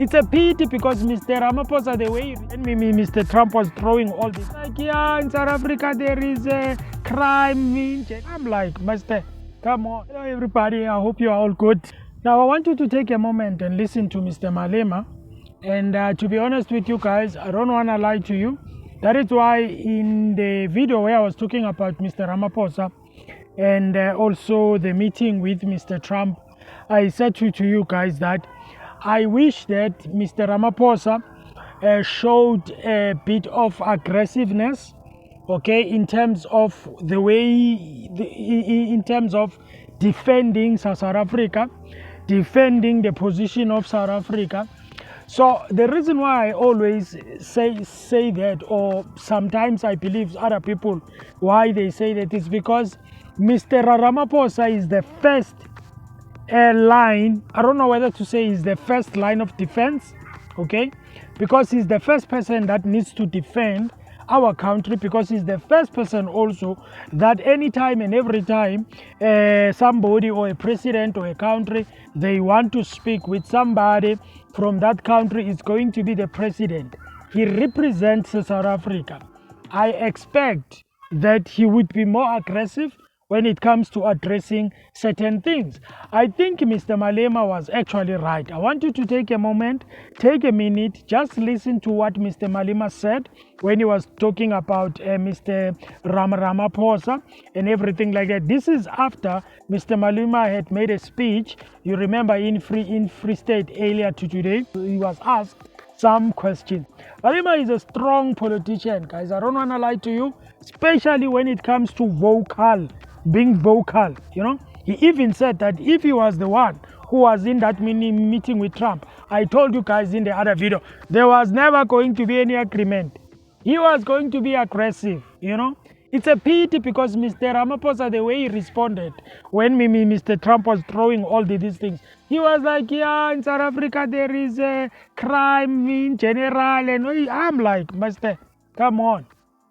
It's a pity because Mr. Ramaphosa, the way Mr. Trump was throwing all this, like, yeah, in South Africa there is a crime. I'm like, Master, come on. Hello, everybody. I hope you are all good. Now, I want you to take a moment and listen to Mr. Malema. And to be honest with you guys, I don't want to lie to you. That is why in the video where I was talking about Mr. Ramaphosa and also the meeting with Mr. Trump, I said to you guys that I wish that Mr. Ramaphosa showed a bit of aggressiveness, okay, in terms of the way, in terms of defending South Africa, defending the position of South Africa. So the reason why I always say that, or sometimes I believe other people why they say that, is because Mr. Ramaphosa is the first line, I don't know whether to say is the first line of defense, okay, because he's the first person that needs to defend our country, because he's the first person also that anytime and every time somebody or a president or a country, they want to speak with somebody from that country, is going to be the president. He represents South Africa. I expect that he would be more aggressive when it comes to addressing certain things. I think Mr. Malema was actually right. I want you to take a moment, take a minute, just listen to what Mr. Malema said when he was talking about Mr. Ramaphosa and everything like that. This is after Mr. Malema had made a speech. You remember in Free State earlier to today, he was asked some questions. Malema is a strong politician, guys. I don't want to lie to you, especially when it comes to being vocal, you know. He even said that if he was the one who was in that meeting with Trump, I told you guys in the other video, there was never going to be any agreement. He was going to be aggressive, you know. It's a pity because Mr. Ramaphosa, the way he responded when Mr. Trump was throwing all these things, he was like, yeah, in South Africa there is a crime in general, and I'm like, Master, come on,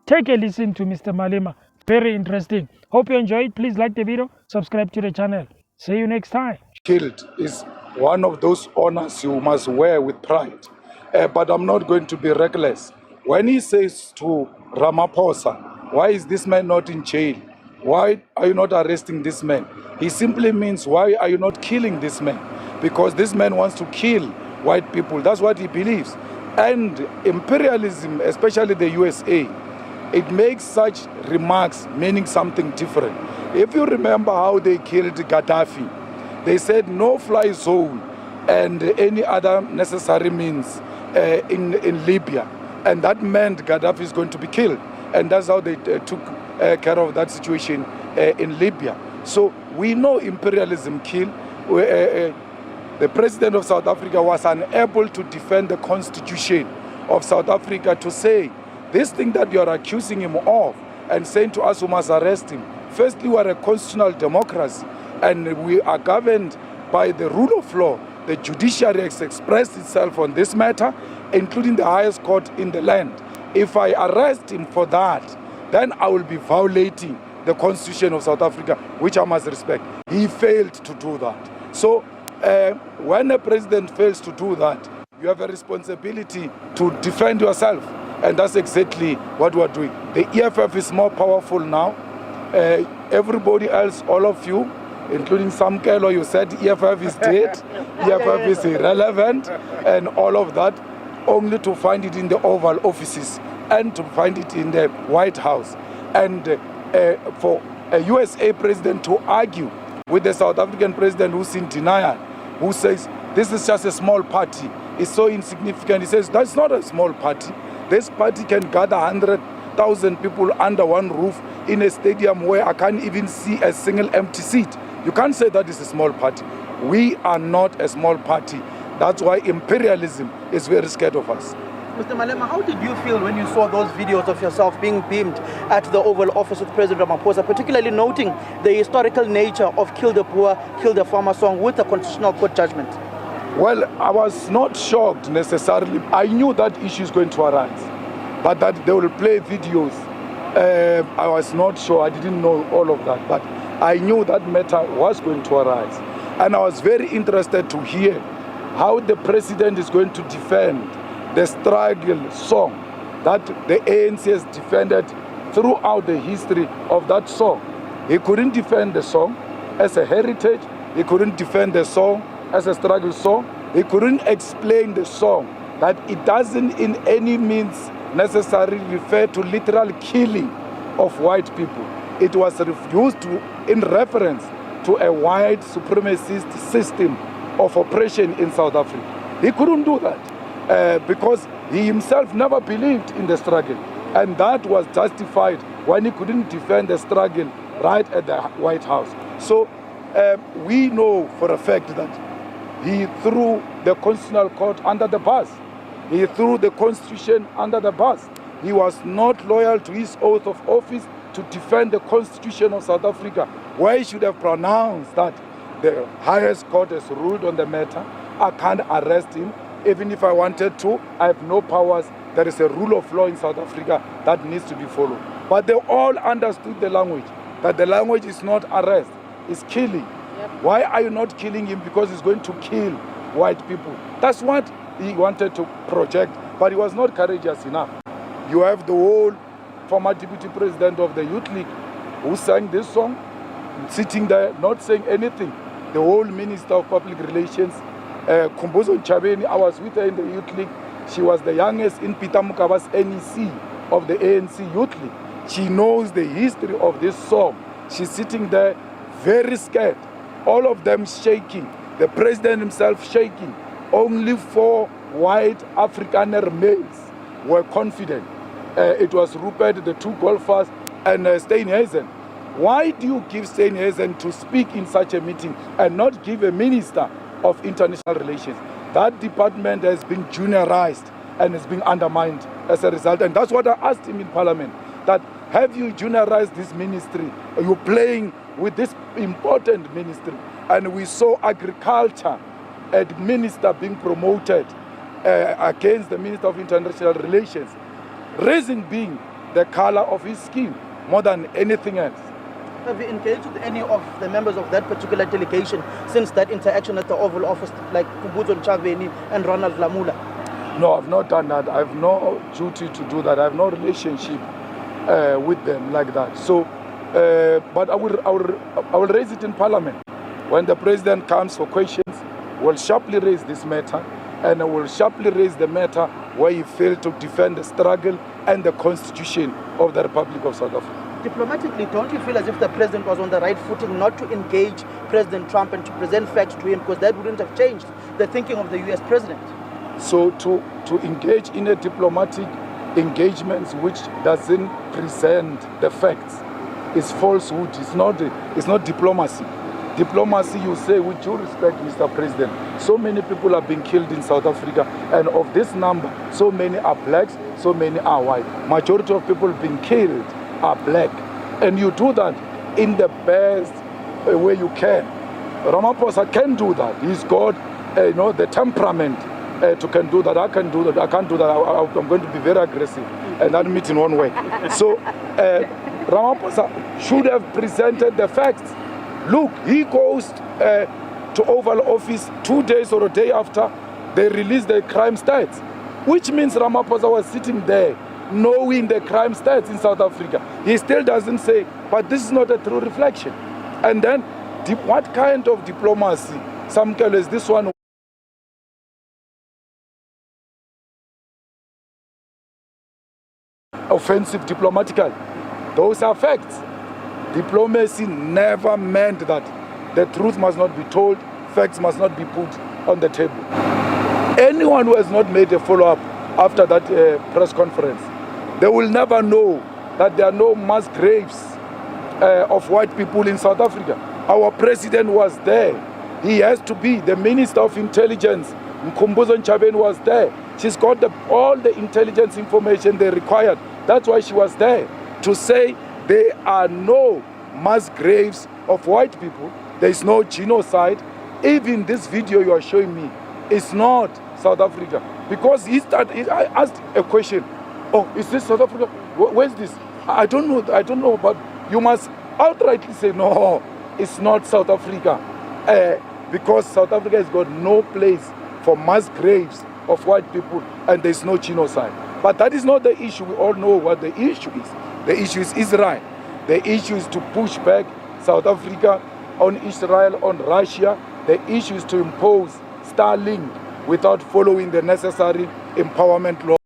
take a listen to Mr. Malema. Very interesting. Hope you enjoyed. Please like the video, subscribe to the channel. See you next time. Killed is one of those honors you must wear with pride. But I'm not going to be reckless. When he says to Ramaphosa, why is this man not in jail? Why are you not arresting this man? He simply means, why are you not killing this man? Because this man wants to kill white people. That's what he believes. And imperialism, especially the USA, it makes such remarks meaning something different. If you remember how they killed Gaddafi, they said no-fly zone and any other necessary means in Libya. And that meant Gaddafi is going to be killed. And that's how they took care of that situation in Libya. So we know imperialism killed. The president of South Africa was unable to defend the constitution of South Africa to say, this thing that you are accusing him of and saying to us we must arrest him. Firstly, we are a constitutional democracy and we are governed by the rule of law. The judiciary has expressed itself on this matter, including the highest court in the land. If I arrest him for that, then I will be violating the constitution of South Africa, which I must respect. He failed to do that. So when a president fails to do that, you have a responsibility to defend yourself. And that's exactly what we're doing. The EFF is more powerful now. Everybody else, all of you, including Sam Kelo, you said EFF is dead, EFF is irrelevant, and all of that, only to find it in the Oval Offices and to find it in the White House. And for a USA president to argue with the South African president who's in denial, who says, this is just a small party, it's so insignificant. He says, that's not a small party. This party can gather 100,000 people under one roof in a stadium where I can't even see a single empty seat. You can't say that is a small party. We are not a small party. That's why imperialism is very scared of us. Mr. Malema, how did you feel when you saw those videos of yourself being beamed at the Oval Office with President Ramaphosa, particularly noting the historical nature of Kill the Poor, Kill the Farmer song with the Constitutional Court judgment? Well, I was not shocked necessarily. I knew that issue is going to arise, but that they will play videos, I was not sure. I didn't know all of that, but I knew that matter was going to arise. And I was very interested to hear how the president is going to defend the struggle song that the ANC has defended throughout the history of that song. He couldn't defend the song as a heritage. He couldn't defend the song as a struggle song. He couldn't explain the song that it doesn't in any means necessarily refer to literal killing of white people. It was used in reference to a white supremacist system of oppression in South Africa. He couldn't do that because he himself never believed in the struggle. And that was justified when he couldn't defend the struggle right at the White House. So we know for a fact that he threw the Constitutional Court under the bus. He threw the Constitution under the bus. He was not loyal to his oath of office to defend the Constitution of South Africa, where he should have pronounced that the highest court has ruled on the matter. I can't arrest him. Even if I wanted to, I have no powers. There is a rule of law in South Africa that needs to be followed. But they all understood the language, that the language is not arrest, it's killing. Yep. Why are you not killing him? Because he's going to kill white people. That's what he wanted to project, but he was not courageous enough. You have the whole former deputy president of the Youth League who sang this song, sitting there, not saying anything. The whole minister of public relations, Kumbuzo Chabeni, I was with her in the Youth League. She was the youngest in Peter Mukaba's NEC of the ANC Youth League. She knows the history of this song. She's sitting there very scared. All of them shaking. The president himself shaking. Only 4 white Afrikaner males were confident. It was Rupert, the 2 golfers, and Steenhuisen. Why do you give Steenhuisen to speak in such a meeting and not give a minister of international relations? That department has been juniorized and is being undermined as a result. And that's what I asked him in Parliament, that have you juniorized this ministry? Are you playing with this important ministry? And we saw agriculture, a minister being promoted against the Minister of International Relations. Reason being the color of his skin more than anything else. Have you engaged with any of the members of that particular delegation since that interaction at the Oval Office, like Kubuzo Chaveni and Ronald Lamula? No, I've not done that. I have no duty to do that. I have no relationship with them like that. So, but I will raise it in Parliament. When the president comes for questions, we'll sharply raise this matter, and I will sharply raise the matter where he failed to defend the struggle and the Constitution of the Republic of South Africa. Diplomatically, don't you feel as if the president was on the right footing not to engage President Trump and to present facts to him, because that wouldn't have changed the thinking of the US president? So to engage in a diplomatic engagement which doesn't present the facts is falsehood. It's not diplomacy. Diplomacy, you say, with due respect, Mr. President, so many people are being killed in South Africa, and of this number, so many are blacks, so many are white. Majority of people being killed are black, and you do that in the best way you can. Ramaphosa can do that. He's got the temperament to can do that. I can do that. I can't do that. I'm going to be very aggressive, and that means in one way. So Ramaphosa should have presented the facts. Look, he goes to Oval Office 2 days or a day after they released the crime stats, which means Ramaphosa was sitting there knowing the crime stats in South Africa. He still doesn't say, but this is not a true reflection. And then, what kind of diplomacy, Samkelo, is this one? Offensive diplomatically. Those are facts. Diplomacy never meant that the truth must not be told, facts must not be put on the table. Anyone who has not made a follow-up after that press conference, they will never know that there are no mass graves of white people in South Africa. Our president was there. He has to be. The Minister of Intelligence, Mkhumbuzo Ntshavheni, was there. She's got all the intelligence information they required. That's why she was there, to say there are no mass graves of white people. There is no genocide. Even this video you are showing me is not South Africa. Because I asked a question. Oh, is this South Africa? Where's this? I don't know, but you must outrightly say, no, it's not South Africa. Because South Africa has got no place for mass graves of white people, and there's no genocide. But that is not the issue. We all know what the issue is. The issue is Israel. The issue is to push back South Africa on Israel, on Russia. The issue is to impose Starlink without following the necessary empowerment law.